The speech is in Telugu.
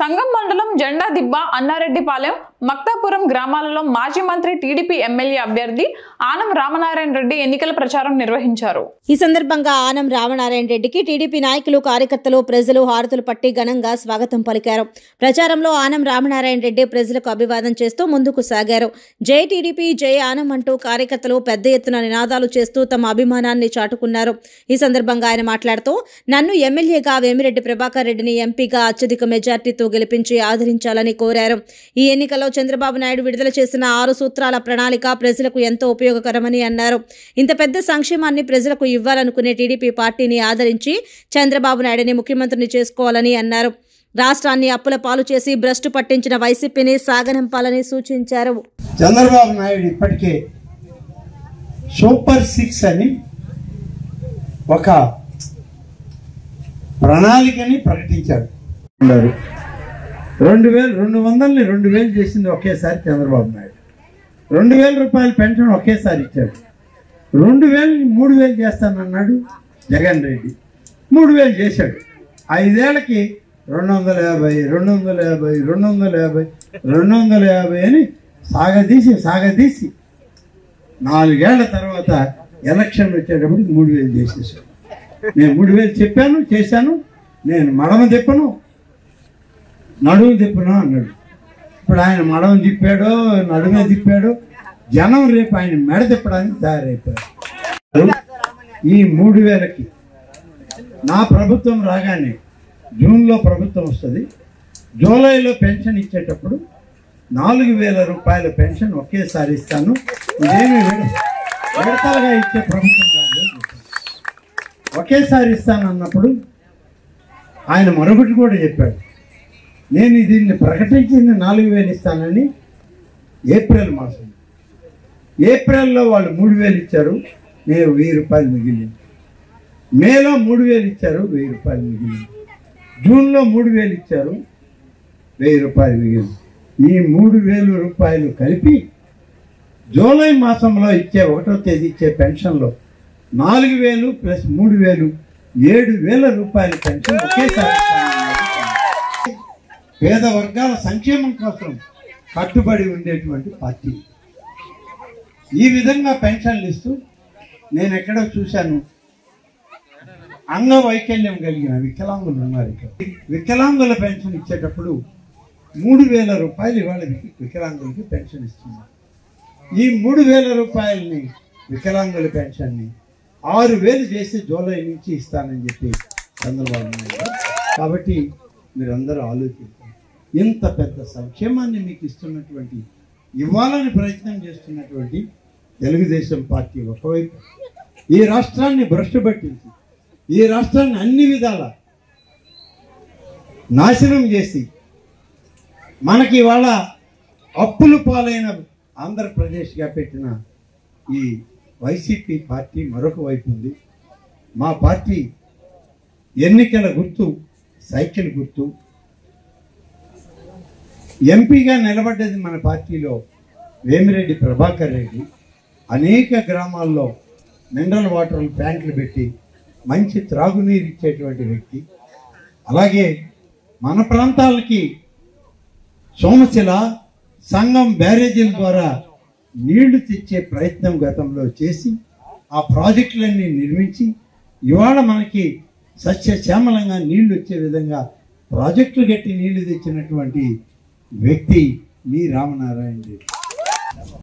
సంగం మండలం జెండా దిబ్బ అన్నారెడ్డిపాలెం మక్తాపురం గ్రామాలలో మాజీ మంత్రి టీడీపీ ఎమ్మెల్యే అభ్యర్థి ఆనం రామనారాయణ రెడ్డి ఎన్నికల ప్రచారం నిర్వహించారు. ఈ సందర్భంగా ఆనం రామనారాయణ రెడ్డికి టీడీపీ నాయకులు కార్యకర్తలు ప్రజలు హారతులు పట్టి ఘనంగా స్వాగతం పలికారు. ప్రచారంలో ఆనం రామనారాయణ రెడ్డి ప్రజలకు అభివాదం చేస్తూ ముందుకు సాగారు. జై టీడీపీ జై ఆనం అంటూ కార్యకర్తలు పెద్ద ఎత్తున నినాదాలు చేస్తూ తమ అభిమానాన్ని చాటుకున్నారు. ఈ సందర్భంగా ఆయన మాట్లాడుతూ నన్ను ఎమ్మెల్యేగా వేమిరెడ్డి ప్రభాకర్ రెడ్డిని ఎంపీగా అత్యధిక మెజార్టీతో గెలిపించి ఆదరించాలని కోరారు. ఈ ఎన్నికల్లో చంద్రబాబు నాయుడు విడుదల చేసిన 6 సూత్రాల ప్రణాళిక ప్రజలకు ఎంతో ఉపయోగకరమని అన్నారు. ఇంత పెద్ద సంక్షేమాన్ని ప్రజలకు ఇవ్వాలనుకునే టీడీపీ పార్టీని ఆదరించి చంద్రబాబు నాయుడిని ముఖ్యమంత్రిని చేసుకోవాలని అన్నారు. రాష్ట్రాన్ని అప్పుల పాలు చేసి భ్రష్టు పట్టించిన వైసీపీని సాగనంపాలని సూచించారు. చంద్రబాబు నాయుడు ఇప్పటికే సూపర్ 6 అని ఒక ప్రణాళికని ప్రకటించాడు. 2,200ని 2,000 చేసింది ఒకేసారి చంద్రబాబు నాయుడు. 2,000 రూపాయల పెన్షన్ ఒకేసారి ఇచ్చాడు. 2,000ని 3,000 చేస్తానన్నాడు జగన్ రెడ్డి. 3,000 చేశాడు. 5 ఏళ్లకి 250, 250, 250, 250 అని సాగదీసి 4 ఏళ్ల తర్వాత ఎలక్షన్ వచ్చేటప్పటికి 3,000 చేసేసాడు. నేను 3,000 చెప్పాను, చేశాను. నేను మడమ తిప్పను, నడుము తిప్పను అన్నాడు. ఇప్పుడు ఆయన మడమ తిప్పాడో నడుమే తిప్పాడో జనం రేపు ఆయన మెడ తిప్పడానికి తయారైపోయారు. ఈ 3,000కి నా ప్రభుత్వం రాగానే జూన్లో ప్రభుత్వం వస్తుంది. జూలైలో పెన్షన్ ఇచ్చేటప్పుడు 4,000 రూపాయల పెన్షన్ ఒకేసారి ఇస్తాను. ఇదేమి విడతలుగా ఇచ్చే ప్రభుత్వం కాదు, ఒకేసారి ఇస్తాను అన్నప్పుడు ఆయన మరొకటి కూడా చెప్పాడు. నేను దీన్ని ప్రకటించింది 4,000 ఇస్తానని ఏప్రిల్ మాసం. ఏప్రిల్లో వాళ్ళు 3,000 ఇచ్చారు, నేను 1,000 రూపాయలు మిగిలింది. మేలో 3,000 ఇచ్చారు, 1,000 రూపాయలు మిగిలింది. జూన్లో 3,000 ఇచ్చారు, 1,000 రూపాయలు మిగిలింది. ఈ 3,000 రూపాయలు కలిపి జూలై మాసంలో ఇచ్చే 1వ తేదీ ఇచ్చే పెన్షన్లో 4,000 ప్లస్ 3,000 7,000 రూపాయల పెన్షన్ ఒకేసారి. పేద వర్గాల సంక్షేమం కోసం కట్టుబడి ఉండేటువంటి పార్టీ ఈ విధంగా పెన్షన్లు ఇస్తూ నేను ఎక్కడో చూశాను. అంగవైకల్యం కలిగిన వికలాంగులు ఉన్నారు. వికలాంగుల పెన్షన్ ఇచ్చేటప్పుడు 3,000 రూపాయలు ఇవాళ వికలాంగులకి పెన్షన్ ఇస్తున్నారు. ఈ 3,000 రూపాయలని వికలాంగుల పెన్షన్ని 6,000 చేసి జూలై నుంచి ఇస్తానని చెప్పి చంద్రబాబు నాయుడు. కాబట్టి మీరందరూ ఆలోచించండి. ఇంత పెద్ద సంక్షేమాన్ని మీకు ఇస్తున్నటువంటి, ఇవ్వాలని ప్రయత్నం చేస్తున్నటువంటి తెలుగుదేశం పార్టీ ఒకవైపు ఈ రాష్ట్రాన్ని భ్రష్టు పట్టించి ఈ రాష్ట్రాన్ని అన్ని విధాల నాశనం చేసి మనకి ఇవాళ అప్పులు పాలైన ఆంధ్రప్రదేశ్గా పెట్టిన ఈ వైసీపీ పార్టీ మరొక వైపు ఉంది. మా పార్టీ ఎన్నికల గుర్తు సైకిల్ గుర్తు. ఎంపీగా నిలబడ్డది మన పార్టీలో వేమిరెడ్డి ప్రభాకర్ రెడ్డి. అనేక గ్రామాల్లో మినరల్ వాటర్ ప్లాంట్లు పెట్టి మంచి త్రాగునీరు ఇచ్చేటువంటి వ్యక్తి. అలాగే మన ప్రాంతాలకి సోమశిల సంగం బ్యారేజీల ద్వారా నీళ్లు తెచ్చే ప్రయత్నం గతంలో చేసి ఆ ప్రాజెక్టులన్నీ నిర్మించి ఇవాళ మనకి సస్యశ్యామలంగా నీళ్లు వచ్చే విధంగా ప్రాజెక్టులు కట్టి నీళ్లు తెచ్చినటువంటి వ్యక్తి మీ రామనారాయణ రెడ్డి.